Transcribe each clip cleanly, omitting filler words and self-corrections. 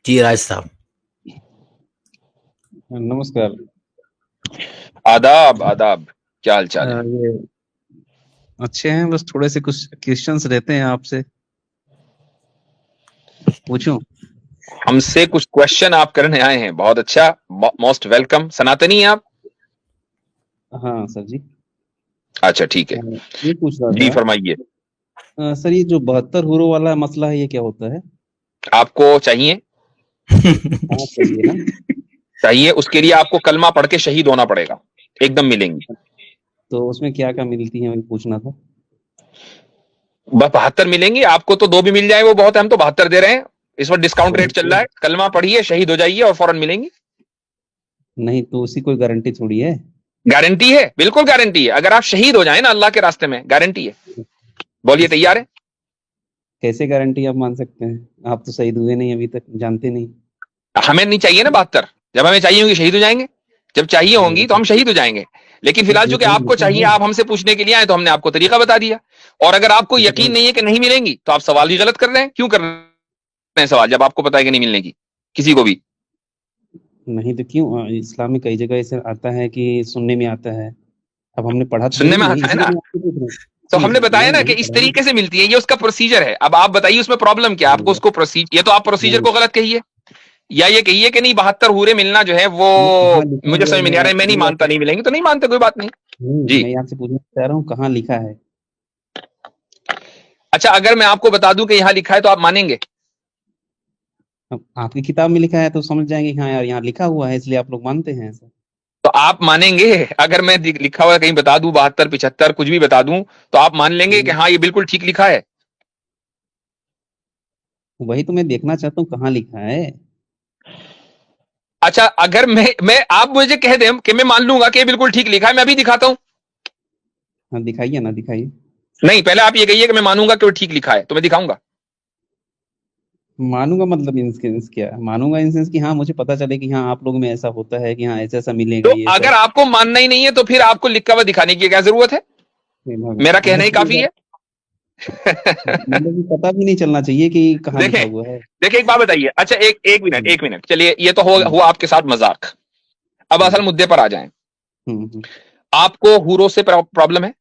जी राज साहब। नमस्कार। आदाब आदाब, क्या हाल चाल है? ये अच्छे हैं, बस थोड़े से कुछ क्वेश्चंस रहते हैं आपसे, पूछूं? हमसे कुछ क्वेश्चन आप करने आए हैं, बहुत अच्छा, मोस्ट वेलकम। सनातनी हैं आप? हाँ सर जी। अच्छा ठीक है, ये पूछ रहा जी था फरमाइए। सर, ये जो 72 हुरों वाला मसला है, ये क्या होता है? आपको चाहिए? हाँ चाहिए ना। चाहिए, उसके लिए आपको कलमा पढ़ के शहीद होना पड़ेगा, एकदम मिलेंगी। तो उसमें क्या क्या मिलती है, वही पूछना था। बस 72 मिलेंगी आपको, तो 2 भी मिल जाए वो बहुत है, हम तो 72 दे रहे हैं। इस वक्त डिस्काउंट रेट चल रहा है, कलमा पढ़िए, शहीद हो जाइए और फौरन मिलेंगी। नहीं तो उसकी कोई गारंटी थोड़ी है। गारंटी है, बिल्कुल गारंटी है। अगर आप शहीद हो जाए ना अल्लाह के रास्ते में, गारंटी है। बोलिए, तैयार है? कैसे गारंटी आप मान सकते हैं? आप तो शहीद हुए नहीं अभी तक, जानते नहीं। हमें नहीं चाहिए ना 72। जब हमें चाहिए होंगी शहीद हो जाएंगे, जब चाहिए होंगी तो हम शहीद हो जाएंगे। लेकिन फिलहाल चूंकि आपको चाहिए, आप हमसे पूछने के लिए आए, तो हमने आपको तरीका बता दिया। और अगर आपको यकीन नहीं है कि नहीं मिलेंगी, तो आप सवाल ही गलत कर रहे हैं। क्यों कर रहे हैं सवाल, जब आपको पता है कि नहीं मिलने की किसी को भी? नहीं तो क्यों? इस्लाम में कई जगह ऐसे आता है कि सुनने में आता है। अब हमने पढ़ा तो है सुनने में नहीं, आता है इसलिए ना, मैं आपसे पूछ रहा हूँ। तो जी हमने बताया नहीं ना कि नहीं इस पढ़ा तरीके से मिलती है, ये उसका प्रोसीजर है। अब आप बताइए उसमें प्रॉब्लम क्या, आपको उसको प्रोसीजर, ये तो आप प्रोसीजर को गलत कहिए, या ये कहिए कि नहीं 72 हूरे मिलना जो है वो कहाँ लिखा मुझे हुआ समझ में नहीं आ है? रहा है, मैं नहीं मानता, नहीं मिलेंगे तो नहीं मानते, कोई बात नहीं। नहीं, जी मैं आपसे पूछना चाह रहा हूँ, कहाँ लिखा है? अच्छा, अगर मैं आपको बता दूं कि यहाँ लिखा है तो आप मानेंगे? अब आपकी किताब में लिखा है तो समझ जाएंगे कि हाँ यार यहाँ लिखा हुआ है, इसलिए आप लोग मानते हैं ऐसा। तो आप मानेंगे? अगर मैं लिखा हुआ कहीं बता दूं 72 75 कुछ भी बता दूं, तो आप मान लेंगे कि हाँ ये बिल्कुल ठीक लिखा है? वही तो मैं देखना चाहता हूँ, कहाँ लिखा है। अच्छा, अगर मैं आप मुझे कह दें कि मैं मान लूंगा कि ये बिल्कुल ठीक लिखा है, मैं अभी दिखाता हूं। हाँ दिखाइए ना, दिखाइए। नहीं, पहले आप ये कहिए कि मैं मानूंगा कि वो ठीक लिखा है, तो मैं दिखाऊंगा। मानूंगा मतलब इन सेंस क्या? मानूंगा इन सेंस कि हाँ मुझे पता चले कि हाँ आप लोग में ऐसा होता है, कि हाँ ऐसा ऐसा मिलेगा तो ये अगर सब। आपको मानना ही नहीं है, तो फिर आपको लिखा हुआ दिखाने की क्या जरूरत है? मेरा कहना ही काफी है। मतलब कि पता भी नहीं चलना चाहिए कि कहाँ लिखा देखें, हुआ है। देखिए एक बात बताइए। अच्छा, एक मिनट, हम्म, एक मिनट, चलिए, ये तो हुआ आपके साथ मजाक। अब हम्म, असल मुद्दे पर आ जाएं। हम्म। आपको हूरों से प्रॉब्लम है?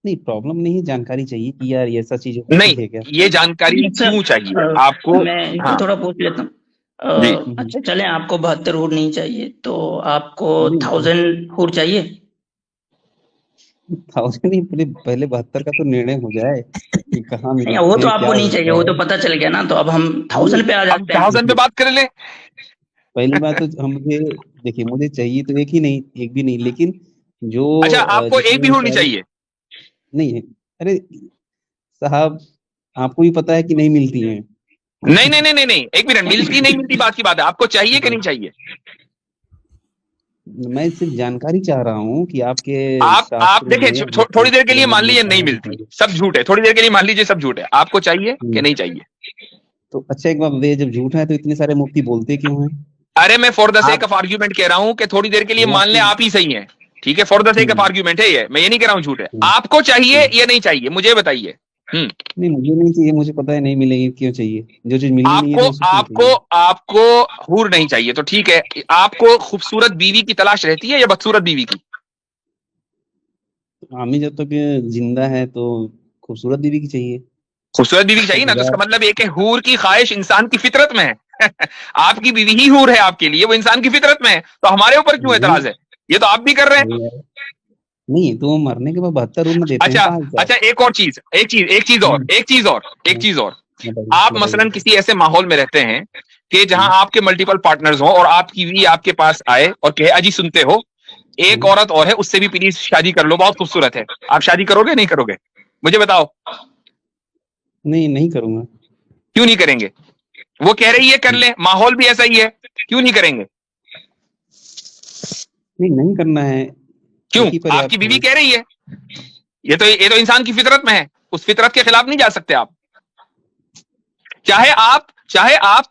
नहीं प्रॉब्लम नहीं, जानकारी चाहिए कि यार ये ऐसा चीज होती नहीं, है क्या। ये जानकारी सर, क्यों चाहिए आपको? मैं इसको हाँ थोड़ा पूछ लेता हूँ। जी। अच्छा चले, आपको 72 हुर नहीं चाहिए तो आपको नहीं 1000 हुर चाहिए। 1000 नहीं, पहले 72 का तो निर्णय हो जाए कि कहाँ नहीं, वो मिलते तो हैं, क्या आपको नहीं चाहिए, होता वो तो है। पता चल गया ना, तो अब हम नहीं 1000 पे आ हम जाते हैं। 1000 पे देखिए, बात कर ले। पहली बात तो हम मुझे, देखिए मुझे चाहिए तो एक ही नहीं, एक भी नहीं, लेकिन जो अच्छा, आपको एक भी जितने हूर नहीं सारे चाहिए? नहीं है। अरे साहब, आपको भी पता है कि नहीं मिलती हैं। नहीं नहीं नहीं नहीं नहीं, एक मिनट, मिलती नहीं मिलती बात की बात है, आपको चाहिए कि नहीं चाहिए? मैं सिर्फ जानकारी चाह रहा हूँ कि आपके आप शास्त्रों देखिए, में या थोड़ी देर के लिए धर्म मान में लीजिए नहीं कहाँ लिखा मिलती, है। सब झूठ है, थोड़ी देर के लिए मान लीजिए सब झूठ है, आपको चाहिए कि नहीं चाहिए? तो अच्छा एक बात बताइए, जब झूठ है तो इतने सारे मुफ्ती बोलते क्यों हैं? अरे मैं फॉर द सेक आप ऑफ आर्ग्यूमेंट कह रहा हूं कि थोड़ी देर के लिए वो मान ले आपकी आप ही सही हैं। ठीक है, for the sake of hmm, argument है ये, मैं ये नहीं कह रहा हूं झूठ है। हम्म, आपको चाहिए हम्म। या नहीं चाहिए, मुझे बताइए। नहीं मुझे नहीं चाहिए, मुझे पता है नहीं मिलेगी, क्यों चाहिए? जो चीज मिलनी नहीं है आपको तो उसको क्यों आपको चाहिए? आपको हूर नहीं चाहिए तो ठीक है। आपको खूबसूरत बीवी की तलाश रहती है या बदसूरत बीवी की? आमी जब तक जिंदा है तो खूबसूरत बीवी की चाहिए। खूबसूरत बीवी की उसके चाहिए ना, तो बगैर इसका मतलब ये कि हूर की ख्वाहिश इंसान की फितरत में है। आपकी बीवी ही हूर है आपके लिए, वो इंसान की फितरत में है, तो हमारे ऊपर क्यों नहीं एतराज है? ये तो आप भी कर रहे हैं। नहीं नहीं, तो वो मरने के बाद 72 रूम में देते हैं अच्छा, कहाँ साहब। अच्छा, एक और चीज, एक चीज और। बताइए आप मसलन बताइए। किसी ऐसे माहौल में रहते हैं कि जहां आपके मल्टीपल पार्टनर्स हों, और आपकी बीवी आपके पास आए और कहे, अजी सुनते हो, एक हम्म, औरत और है, उससे भी प्लीज शादी कर लो, बहुत खूबसूरत है। आप शादी करोगे नहीं करोगे, मुझे बताओ? नहीं नहीं करूंगा। क्यों नहीं करेंगे? वो कह रही है कर ले, माहौल भी ऐसा ही है, क्यों नहीं करेंगे? नहीं नहीं करना है, क्यों? एक ही आपकी पर्याप्त बीवी है। कह रही है, ये तो इंसान की फितरत में है, उस फितरत के खिलाफ नहीं जा सकते आप। चाहे आप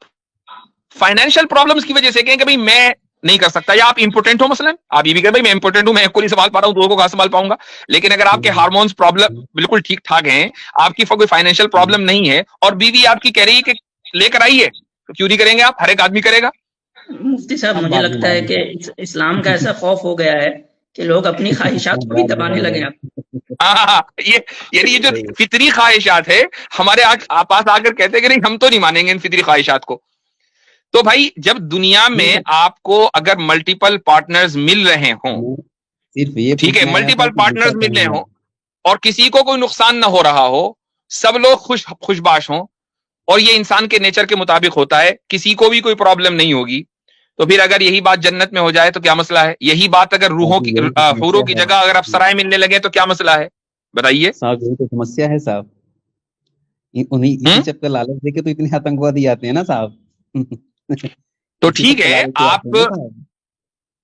फाइनेंशियल प्रॉब्लम्स की वजह से कहें कि भाई मैं नहीं कर सकता, या आप इंपोर्टेंट हो, मसलन आप ये भी कहें भाई मैं इंपोर्टेंट हूं, मैं को नहीं संभाल पा रहा हूं, दो को कहां संभाल पाऊंगा। लेकिन अगर आपके हम्म, हार्मोन्स प्रॉब्लम बिल्कुल ठीक ठाक हैं, आपकी कोई फाइनेंशियल हम्म, प्रॉब्लम नहीं है, और बीवी आपकी कह रही है कि लेकर आइए, क्यों नहीं करेंगे आप? हर एक आदमी करेगा। मुफ्ती साहब, आप मुझे बाद में लगता है मानेंगे। कि इस्लाम का ऐसा खौफ हो गया है कि लोग अपनी ख्वाहिशात आप को भी बाद में दबाने लगे मानेंगे। अब। हाँ, ये यानी ये जो फितरी ख्वाहिशात है हमारे पास आकर कहते हैं कि नहीं हम तो नहीं मानेंगे इन फितरी ख्वाहिशात को। तो भाई जब दुनिया नहीं में सर, आपको अगर मल्टीपल पार्टनर्स मिल रहे हों, मैं सिर्फ ये ठीक है, पूछने आया था मल्टीपल कि पार्टनर्स दूसरा मिल रहे कहाँ हों है। और किसी को कोई नुकसान ना हो रहा हो, सब लोग खुशबाश हों, और ये इंसान के नेचर के मुताबिक होता है, किसी को भी कोई प्रॉब्लम नहीं होगी, तो फिर अगर यही बात जन्नत में हो जाए तो क्या मसला है? यही बात अगर रूहों साहब की यही तो हूरों समस्या की है। जगह अगर आप सराय मिलने लगे तो क्या मसला है? बताइए। साहब यही तो समस्या है साहब। उन्हीं इसी हम्म चक्कर लालच देके तो इतने आतंकवादी आते हैं ना साहब। तो इसी ठीक चक्कर है, लालच से आते हैं ना आप साहब।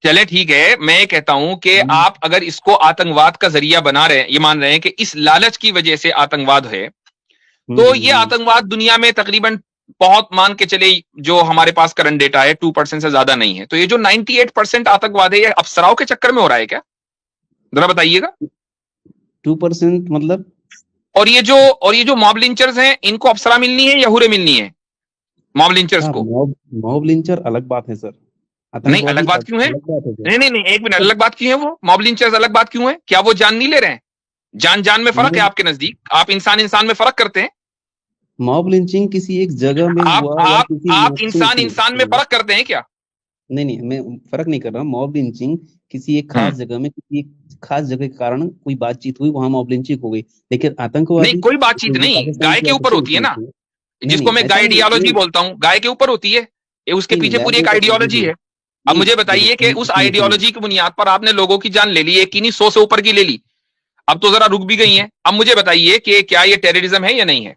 चले, ठीक है, मैं ये कहता हूं कि हम्म, आप अगर इसको आतंकवाद का जरिया बना रहे हैं, ये मान रहे हैं कि इस लालच की वजह से आतंकवाद है, तो ये हम्म। आतंकवाद दुनिया में तकरीबन बहुत मान के चले, जो हमारे पास करंट डेटा है 2% से ज्यादा नहीं है, तो ये जो 98% आतंकवाद है ये अफसराओं के चक्कर में हो रहा है क्या? जरा बताइएगा। 2% मतलब? और ये जो मॉब लिंचर्स हैं, इनको अफसरा मिलनी है या हुरे मिलनी है? मॉब लिंचर्स साहब को? मॉब मॉब लिंचर अलग बात है सर। नहीं, अलग आतंकवादी बात क्यों है? अलग बात है सर। नहीं नहीं नहीं, एक मिनट, अलग बात क्यों है? वो मॉब लिंचर्स अलग बात क्यों है? क्या वो जान नहीं ले रहे हैं? जान जान में फर्क है मतलब आपके नजदीक? आप इंसान इंसान में फर्क करते हैं? मॉब लिंचिंग किसी एक जगह में आप हुआ या आप किसी आप मखसूस इंसान इंसान में फर्क करते हैं क्या? नहीं नहीं, मैं फर्क नहीं कर रहा। मॉब लिंचिंग किसी एक हम्म। खास जगह में किसी एक खास जगह के कारण कोई बातचीत हुई, वहां मॉब लिंचिंग हो गई। लेकिन नहीं, आतंकवादी कोई बातचीत जो नहीं, पाकिस्तान गाय की के ऊपर ऑफिशियल होती है चीज ना, थी। नहीं जिसको नहीं, मैं ऐसा नहीं गाइडियोलॉजी नहीं बोलता हूं, गाय के ऊपर होती है, ये उसके नहीं नहीं, पीछे गाय पूरी के एक ऊपर आइडियोलॉजी देखिए। है। अब नहीं मुझे देखिए, बताइए कि उस सुनिए। आइडियोलॉजी की बुनियाद पर आपने लोगों की जान ले ली, एक ही नहीं 100 से ऊपर की ले ली, अब तो जरा रुक भी गई है। अब मुझे बताइए कि क्या ये टेररिज्म है या नहीं है?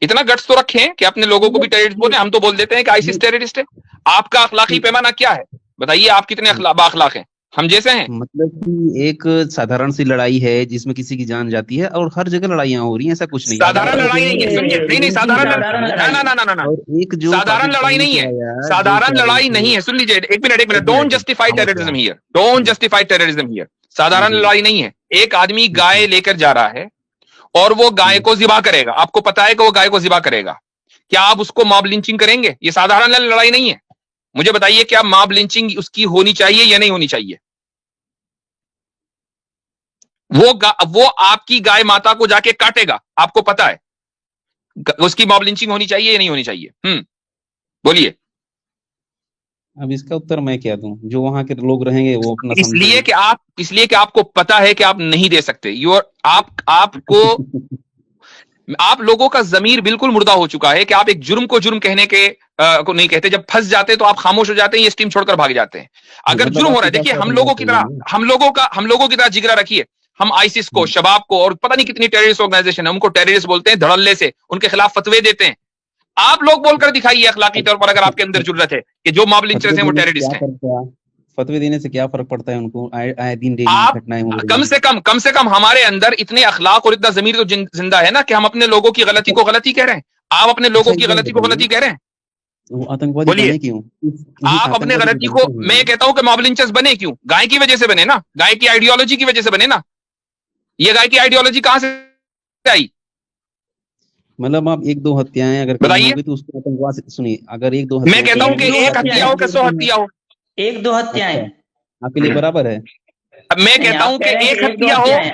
इतना गट्स तो रखें कि अपने लोगों को भी मतलब टेररिस्ट बोले। हम तो बोल देते हैं कि आईसिस नहीं टेररिस्ट है। आपका अखलाकी पैमाना क्या है? बताइए, आप कितने बाअखलाक हैं? हम जैसे हैं? मतलब कि एक साधारण सी लड़ाई है जिसमें किसी की जान जाती है, और हर जगह लड़ाइयाँ हो रही हैं, ऐसा कुछ नहीं। साधारण आतंकवाद लड़ाई जो नहीं है, है सुनिए, वो नहीं नहीं, लिंचिंग साधारण के साधारण है। ना ना लड़ाई। ना ना ना ना, और एक जो साधारण लड़ाई पाकिस्तान नहीं से है, आया जो साधारण कह रहे लड़ाई नहीं थे। है। सुन लीजिए, एक मिनट, एक डोंट मिनट, जस्टिफाई खामोश टेररिज्म रहो। Here, don't justify terrorism here. साधारण लड़ाई नहीं है। एक आदमी गाय लेकर जा रहा है और वो गाय को जिबा करेगा, आपको पता है कि वो गाय को जिबा करेगा, क्या आप उसको मॉब लिंचिंग करेंगे? ये साधारण लड़ाई नहीं है। मुझे बताइए, क्या मॉब लिंचिंग उसकी होनी चाहिए या नहीं होनी चाहिए? वो आपकी गाय माता को जाके काटेगा, आपको पता है, उसकी मॉब लिंचिंग होनी चाहिए या नहीं होनी चाहिए? बोलिए। अब इसका उत्तर मैं क्या दूं? जो वहां के लोग रहेंगे वो अपना इसलिए समझेंगे। कि आपको पता है कि आप नहीं दे सकते। आप लोगों का जमीर बिल्कुल मुर्दा हो चुका है कि आप एक जुर्म को जुर्म कहने के को नहीं कहते। जब फंस जाते हैं तो आप खामोश हो जाते हैं, ये स्टीम छोड़कर भाग जाते हैं। अगर मतलब जुर्म हो आपके रहा है, हिसाब देखिए, से हम आतंकवाद लोगों की सही तरह, है। हम लोगों की तरह जिगरा रखिए। हम आईसिस को, शबाब को, और पता नहीं कितनी टेररिस्ट ऑर्गेनाइजेशन है, उनको टेररिस्ट बोलते हैं धड़ल्ले से, उनके खिलाफ फतवे देते हैं। आप लोग बोलकर दिखाइए अखलाकी तौर पर, अगर आपके अंदर जुर्रत है कि जो मॉब लिंचर्स फतवे हैं वो देने से क्या टेररिस्ट हैं। फर्क पड़ा? फतवे देने से क्या फर्क पड़ता है उनको? आए आए दिन डेली आप घटनाएं हो रही कम से कम हमारे अंदर इतने अखलाक और इतना जमीर तो जिंदा है ना कि हम अपने लोगों की गलती हैं। को गलती कह रहे हैं। आप अपने अच्छा, लोगों एक की बात गलती को बताइए, गलती कह रहे हैं। वो आतंकवादी बोलिए, बने क्यों? आप अपने आतंकवादी तो गलती को, बनते ही मैं हैं। कहता हूं कि मॉब लिंचर्स बने क्यों? गाय की वजह से बने ना, गाय की आइडियोलॉजी की वजह से बने ना। ये गाय की आइडियोलॉजी कहां से आई? मतलब आप एक दो हत्याएं अगर कम हो बताइए। गई तो उसको आतंकवाद से सुनिए। अगर एक दो मैं हत्याएं कहता कम हूं हो कि गई एक दो तो एक हत्या हत्याएं, हो कि 100 आतंकवाद। हत्या हो। एक दो हत्याएं। अच्छा, आपके लिए बराबर है। अब मैं नहीं, कहता आप हूं कह कि रहे हैं एक कि एक दो हत्या हो, हत्याएं।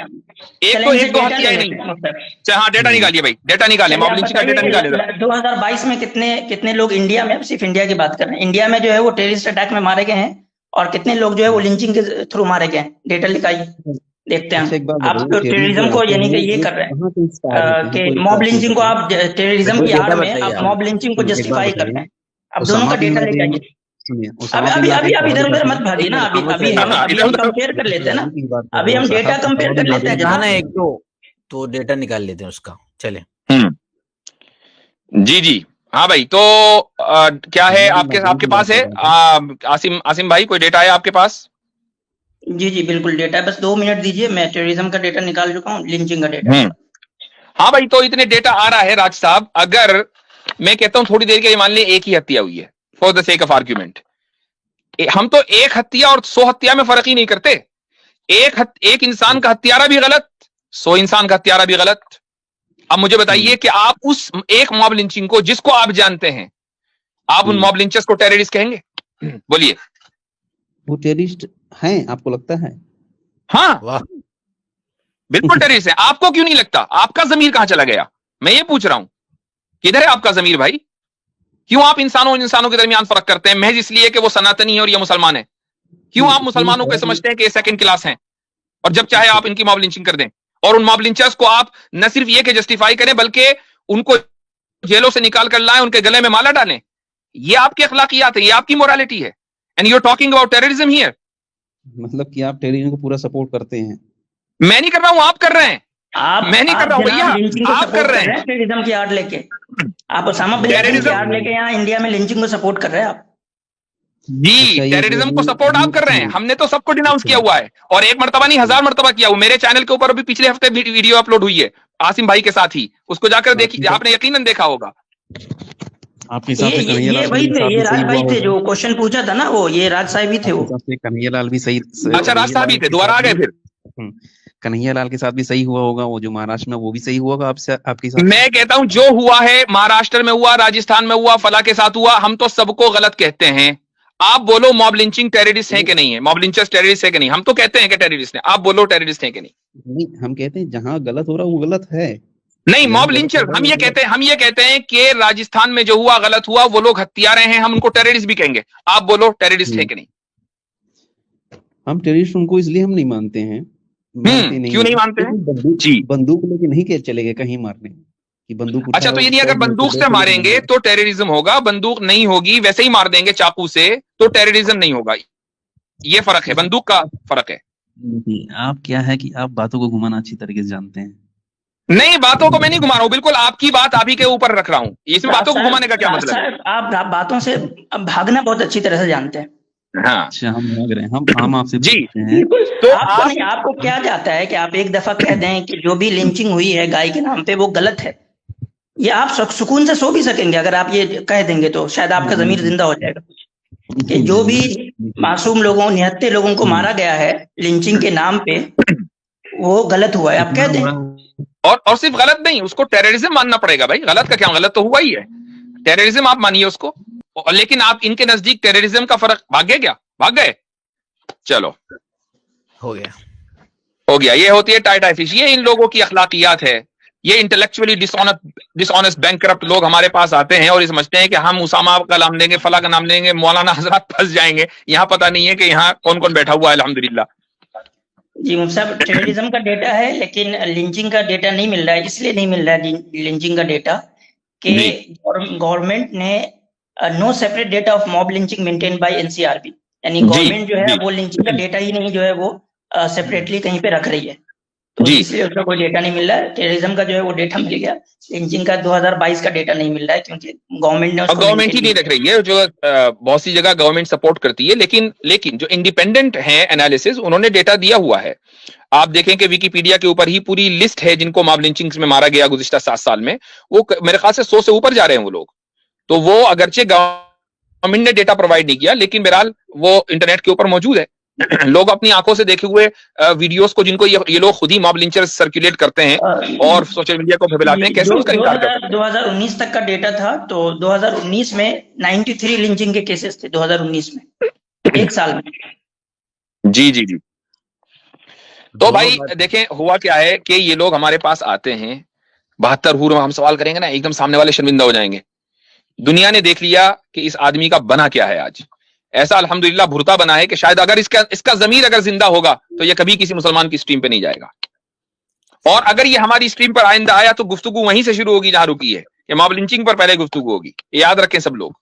चलें, इनसे एक दो डेटा ले हत्याएं लेते नहीं। हैं मतलब। अच्छा, हाँ, डेटा हम्म, निकालिए भाई, डेटा निकालिए, चलिए, मॉब आप लिंचिंग का बताइए डेटा कि निकालिए जरा। 2022 में कितने कितने लोग इंडिया में, सिर्फ इंडिया की बात कर रहे हैं, इंडिया में जो है वो टेररिस्ट अटैक में मारे गए हैं, और कितने लोग जो है वो लिंचिंग के थ्रू मारे गए हैं? डेटा लिखाइए, देखते हैं अच्छा, एक हम। बात आप बताइए, तो टेररिस्ट जो टेररिज्म को होते यानी हैं कि ये ये कर रहे हैं कहाँ से इंस्पायर होते हैं? कि हमको एक मॉब बात क्लियर लिंचिंग को करिए। आप टेररिज्म कोई की आड़ डेटा में बताइए आप आप। मॉब लिंचिंग को सुनिए, एक बात जस्टिफाई कर बताइए। रहे हैं। अब दोनों ओसामा का बिन डेटा लेके लादेन, आइए। सुनिए, अभी ओसामा बिन अभी अभी लादेन अभी पहले इधर उधर बताइए। मत भागिए एक ना, मिनट अभी खामोश अभी रहिए हम आप। अभी इधर हम उधर कंपेयर कर लेते हैं ना। की बात कर अभी रहे हैं। हम डेटा साहब कंपेयर कर लेते हैं कहा जनाब। ना एक दो, तो डेटा निकाल लेते हैं उसका। चले जी जी, हाँ भाई, तो क्या है ओसामा बिन आपके लादेन आपके की बात पास है? कर रहे थे। आसिम आसिम भाई, कोई डेटा है आपके पास? जी जी बिल्कुल, डेटा है, बस 2 मिनट दीजिए, मैं टेररिज्म का डेटा निकाल चुका हूँ, लिंचिंग का डेटा है। हाँ भाई, तो इतने डेटा आ रहा है राज साहब। अगर मैं कहता हूं थोड़ी देर के लिए मान लें एक ही हत्या हुई है, for the sake of argument, हम तो एक हत्या और 100 हत्या में फर्क ही नहीं करते। एक इंसान का हत्यारा भी गलत, 100 इंसान का हत्यारा भी गलत। अब मुझे बताइए कि आप उस एक मॉब लिंचिंग को, जिसको आप जानते हैं, आप उन मॉब लिंचर्स को टेररिस्ट कहेंगे? बोलिए। वो टेररिस्ट हैं, आपको लगता है? हाँ, वाह, बिल्कुल टेररिस्ट है। आपको क्यों नहीं लगता? आपका जमीर कहां चला गया? मैं ये पूछ रहा हूं, किधर है आपका जमीर भाई? क्यों आप इंसानों के दरमियान फर्क करते हैं महज इसलिए कि वो सनातनी है और ये मुसलमान है? क्यों आप मुसलमानों को समझते हैं कि ये सेकंड क्लास हैं, और जब चाहे आप इनकी मॉब लिंचिंग कर दें, और उन मॉब लिंचर्स को आप न सिर्फ ये कि जस्टिफाई करें बल्कि उनको जेलों से निकाल कर लाएं, उनके गले में माला डालें? ये आपकी अखलाकियात है, ये आपकी मोरालिटी है, and you are talking about terrorism here. मतलब कि आप टेररिज्म को पूरा सपोर्ट करते हैं? मैं नहीं कर रहा हूं, आप कर रहे हैं। मैं नहीं कर रहा हूं भैया, आप कर रहे हैं टेररिज्म की आड़ लेके। आप ओसामा बिन लादेन की आड़ लेके यहाँ इंडिया में लिंचिंग को सपोर्ट कर रहे हैं आप। जी, टेररिज्म को सपोर्ट आप कर रहे हैं। हमने तो सबको डिनाउंस किया हुआ है, और एक मर्तबा नहीं 1000 मर्तबा किया हुआ। मेरे चैनल के ऊपर अभी पिछले हफ्ते वीडियो अपलोड हुई है आसिम भाई के साथ ही, उसको जाकर देखिए, आपने यकीनन देखा होगा। आपके हिसाब से ये वही थे, ये राज भाई थे जो क्वेश्चन पूछा था ना, वो ये राज साहब ही थे वो। कन्हैयालाल भी सही? अच्छा, राज साहब ही थे, दोबारा आ गए फिर। कन्हैयालाल के साथ भी सही हुआ होगा, वो जो महाराष्ट्र में, वो भी सही हुआ होगा आपसे, आपके साथ? मैं कहता हूं जो हुआ है महाराष्ट्र में हुआ, राजस्थान में हुआ, फला के साथ हुआ, हम तो सबको गलत कहते हैं। आप बोलो मॉब लिंचिंग टेररिस्ट है कि नहीं है, मॉब लिंचर्स टेररिस्ट है कि नहीं? हम तो कहते हैं कि टेररिस्ट है, आप बोलो टेररिस्ट है कि नहीं? नहीं, हम कहते हैं जहां गलत हो रहा है वो गलत है। नहीं, मॉब लिंचर हम ये कहते हैं कि राजस्थान में जो हुआ गलत हुआ, वो लोग हत्यारे हैं, हम उनको टेररिस्ट भी कहेंगे। आप बोलो टेररिस्ट है कि नहीं? हम टेररिस्ट उनको इसलिए हम नहीं मानते हैं। क्यों नहीं मानते हैं? जी, बंदूक लेके नहीं के चले गए कहीं मारने कि बंदूक। अच्छा, तो यानी अगर बंदूक से मारेंगे तो टेररिज्म होगा, बंदूक नहीं होगी वैसे ही मार देंगे चाकू से तो टेररिज्म नहीं होगा। ये फर्क है, बंदूक का फर्क है। आप क्या है कि आप बातों को घुमाना अच्छी तरीके से जानते हैं। नहीं, बातों को मैं नहीं घुमा रहा हूं, बिल्कुल आपकी बात आप ही के ऊपर रख रहा हूं। इसमें बातों को घुमाने का क्या मतलब है? आप बातों से भागना बहुत अच्छी तरह से जानते हैं। हाँ, अच्छा, हम भाग रहे हैं, हम आपसे जी। हैं। तो आपको क्या जाता है कि आप एक दफा कह दें कि जो भी लिंचिंग हुई है गाय के नाम पे वो गलत है, ये आप सुकून से सो भी सकेंगे अगर आप ये कह देंगे, तो शायद आपका जमीर जिंदा हो जाएगा कि जो भी मासूम लोगों, निहत्थे लोगों को मारा गया है लिंचिंग के नाम पे, वो गलत हुआ है, आप कह दें। और सिर्फ गलत नहीं, उसको टेररिज्म मानना पड़ेगा भाई। गलत का क्या, गलत तो हुआ ही है, टेररिज्म आप मानिए उसको। लेकिन आप इनके नजदीक टेररिज्म का फर्क भाग गए क्या? भाग गए? चलो, हो गया, हो गया। ये होती है टाई फिश, ये इन लोगों की अखलाकियात है। ये इंटेलेक्चुअली डिसऑनेस्ट बैंकरप्ट लोग हमारे पास आते हैं और ये समझते हैं कि हम उसामा का नाम लेंगे, फला का नाम लेंगे, मौलाना हजरत फंस जाएंगे। यहाँ पता नहीं है कि यहाँ कौन कौन बैठा हुआ है। अल्हम्दुलिल्लाह जी मुफ्ती साहब, टेररिज्म का डेटा है लेकिन लिंचिंग का डेटा नहीं मिल रहा है। इसलिए नहीं मिल रहा है लिंचिंग का डेटा कि गवर्नमेंट ने no separate data of mob lynching maintain by NCRB, यानी गवर्नमेंट जो है वो लिंचिंग का डेटा ही नहीं जो है वो सेपरेटली कहीं पे रख रही है, तो इसलिए उसका कोई डेटा नहीं मिल रहा है। टेररिज्म का जो है वो डेटा मिल गया, लिंचिंग का 2022 का डेटा नहीं मिल रहा है क्योंकि गवर्नमेंट ही नहीं रख रही है। जो बहुत सी जगह गवर्नमेंट सपोर्ट करती है, लेकिन जो इंडिपेंडेंट है एनालिसिस, उन्होंने डेटा दिया हुआ है। आप देखें कि विकिपीडिया के ऊपर ही पूरी लिस्ट है जिनको मॉब लिंचिंग्स में मारा गया गुज़िश्ता 7 साल में। वो मेरे ख्याल से 100 से ऊपर जा रहे हैं वो लोग। तो वो अगरचे गवर्नमेंट ने डेटा प्रोवाइड नहीं किया, लेकिन बहरहाल वो इंटरनेट के ऊपर मौजूद है। लोग अपनी आंखों से देखे हुए वीडियोस को, जिनको ये लोग खुद ही मॉब लिंचर्स सर्कुलेट करते हैं और सोशल मीडिया को फैलाते हैं, कैसे उसका इनकार करते हैं? 2019 तक का डेटा था, तो 2019 में 93 लिंचिंग के केसेस थे 2019 में, एक साल में। जी जी जी। तो भाई देखें हुआ क्या है कि ये लोग हमारे पास आते हैं, 72 हूर में हम सवाल करेंगे ना, एकदम सामने वाले शर्मिंदा हो जाएंगे। दुनिया ने देख लिया कि इस आदमी का बना क्या है। आज ऐसा अल्हम्दुलिल्लाह भुरता बना है कि शायद अगर इसका जमीर अगर जिंदा होगा तो ये कभी किसी मुसलमान की स्ट्रीम पे नहीं जाएगा। और अगर ये हमारी स्ट्रीम पर आइंदा आया तो गुफ्तगू वहीं से शुरू होगी जहां रुकी है, कि मॉब लिंचिंग पर पहले गुफ्तगू होगी। याद रखें सब लोग।